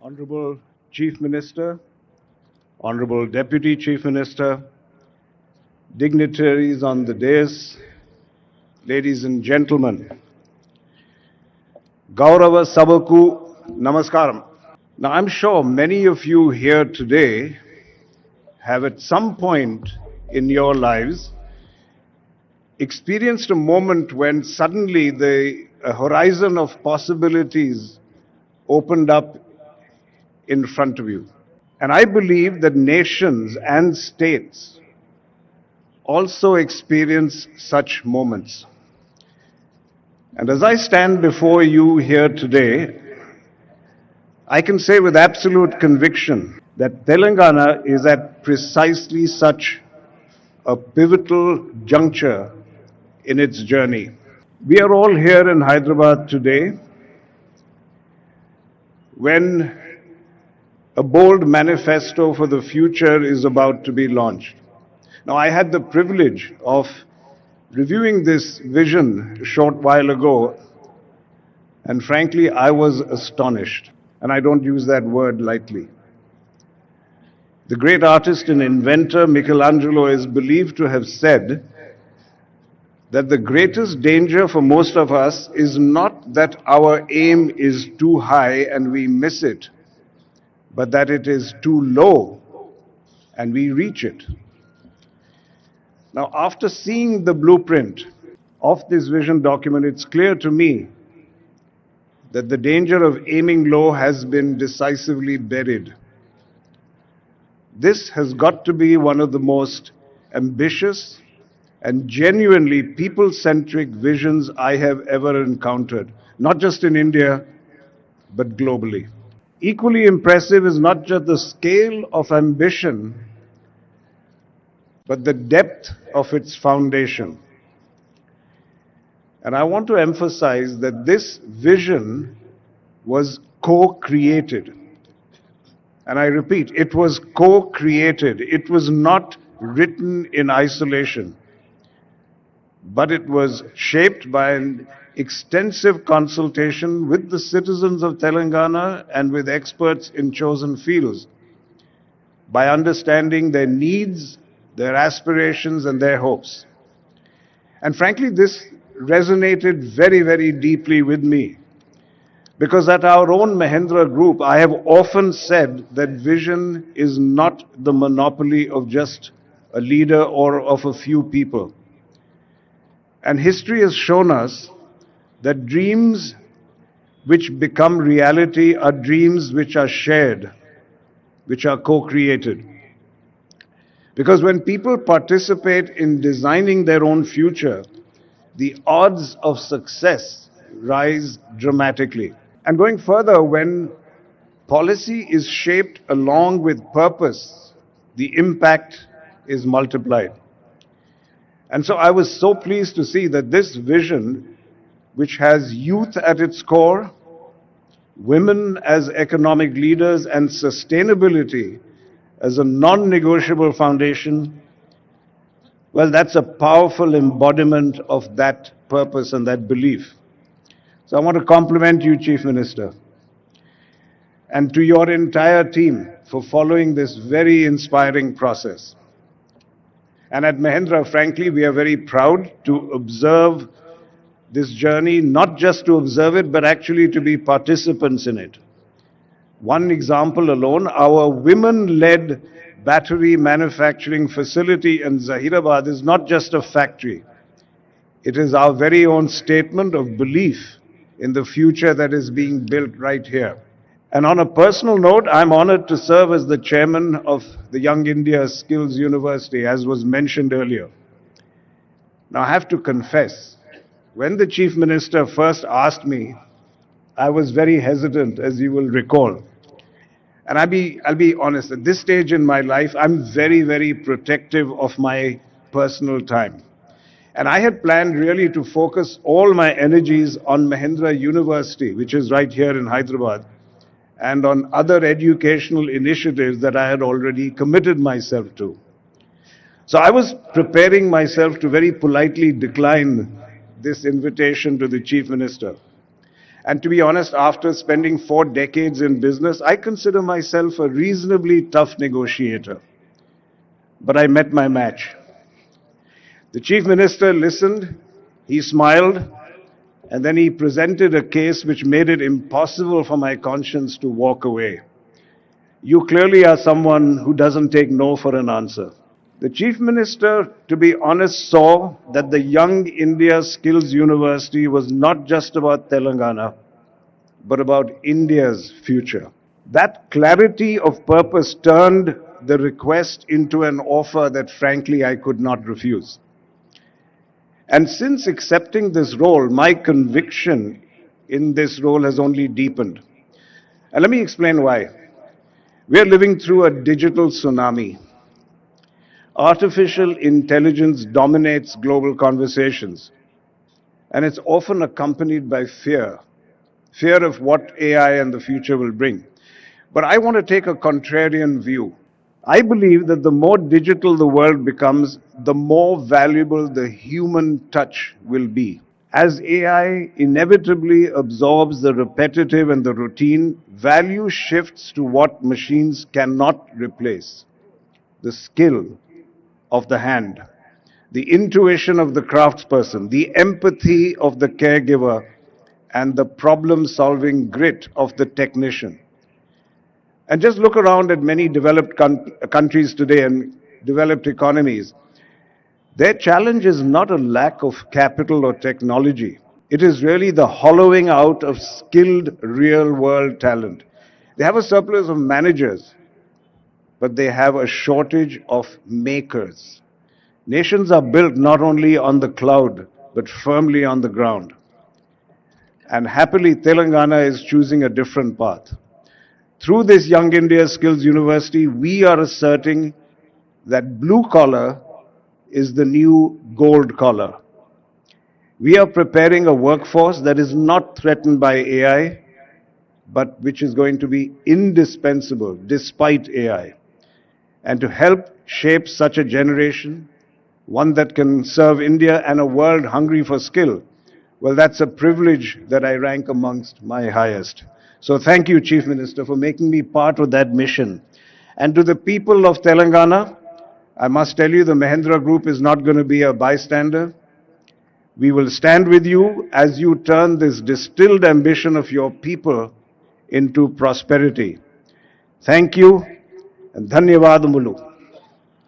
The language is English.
Honorable Chief Minister, Honorable Deputy Chief Minister, dignitaries on the dais, ladies and gentlemen, Gaurava Sabaku Namaskaram. Now, I'm sure many of you here today have at some point in your lives experienced a moment when suddenly the horizon of possibilities opened up in front of you. And I believe that nations and states also experience such moments. And as I stand before you here today, I can say with absolute conviction that Telangana is at precisely such a pivotal juncture in its journey. We are all here in Hyderabad today when a bold manifesto for the future is about to be launched. Now, I had the privilege of reviewing this vision a short while ago, and frankly, I was astonished. And I don't use that word lightly. The great artist and inventor Michelangelo is believed to have said that the greatest danger for most of us is not that our aim is too high and we miss it, but that it is too low and we reach it. Now, after seeing the blueprint of this vision document, it's clear to me that the danger of aiming low has been decisively buried. This has got to be one of the most ambitious and genuinely people-centric visions I have ever encountered, not just in India, but globally. Equally impressive is not just the scale of ambition, but the depth of its foundation. And I want to emphasize that this vision was co-created. And I repeat, it was co-created. It was not written in isolation, but it was shaped by an extensive consultation with the citizens of Telangana and with experts in chosen fields, by understanding their needs, their aspirations, and their hopes. And frankly, this resonated very, very deeply with me. Because at our own Mahindra Group, I have often said that vision is not the monopoly of just a leader or of a few people. And history has shown us that dreams which become reality are dreams which are shared, which are co-created. Because when people participate in designing their own future, the odds of success rise dramatically. And going further, when policy is shaped along with purpose, the impact is multiplied. And so I was so pleased to see that this vision, which has youth at its core, women as economic leaders, and sustainability as a non-negotiable foundation, well, that's a powerful embodiment of that purpose and that belief. So I want to compliment you, Chief Minister, and to your entire team for following this very inspiring process. And at Mahindra, frankly, we are very proud to observe this journey, not just to observe it, but actually to be participants in it. One example alone, our women-led battery manufacturing facility in Hyderabad is not just a factory. It is our very own statement of belief in the future that is being built right here. And on a personal note, I'm honored to serve as the chairman of the Young India Skills University, as was mentioned earlier. Now, I have to confess, when the Chief Minister first asked me, I was very hesitant, as you will recall. And I'll be honest, at this stage in my life, I'm very, very protective of my personal time. And I had planned really to focus all my energies on Mahindra University, which is right here in Hyderabad, and on other educational initiatives that I had already committed myself to. So I was preparing myself to very politely decline this invitation to the Chief Minister. And to be honest, after spending 4 decades in business, I consider myself a reasonably tough negotiator. But I met my match. The Chief Minister listened, he smiled, and then he presented a case which made it impossible for my conscience to walk away. You clearly are someone who doesn't take no for an answer. The Chief Minister, to be honest, saw that the Young India Skills University was not just about Telangana, but about India's future. That clarity of purpose turned the request into an offer that frankly I could not refuse. And since accepting this role, my conviction in this role has only deepened. And let me explain why. We are living through a digital tsunami. Artificial intelligence dominates global conversations, and it's often accompanied by fear of what AI and the future will bring. But I want to take a contrarian view. I believe that the more digital the world becomes, the more valuable the human touch will be. As AI inevitably absorbs the repetitive and the routine, value shifts to what machines cannot replace: the skill of the hand, the intuition of the craftsperson, the empathy of the caregiver, and the problem-solving grit of the technician. And just look around at many developed countries today and developed economies. Their challenge is not a lack of capital or technology. It is really the hollowing out of skilled real-world talent. They have a surplus of managers, but they have a shortage of makers. Nations are built not only on the cloud, but firmly on the ground. And happily, Telangana is choosing a different path. Through this Young India Skills University, we are asserting that blue collar is the new gold collar. We are preparing a workforce that is not threatened by AI, but which is going to be indispensable despite AI. And to help shape such a generation, one that can serve India and a world hungry for skill, well, that's a privilege that I rank amongst my highest. So thank you, Chief Minister, for making me part of that mission. And to the people of Telangana, I must tell you, the Mahindra Group is not going to be a bystander. We will stand with you as you turn this distilled ambition of your people into prosperity. Thank you, and dhanyavad mulu.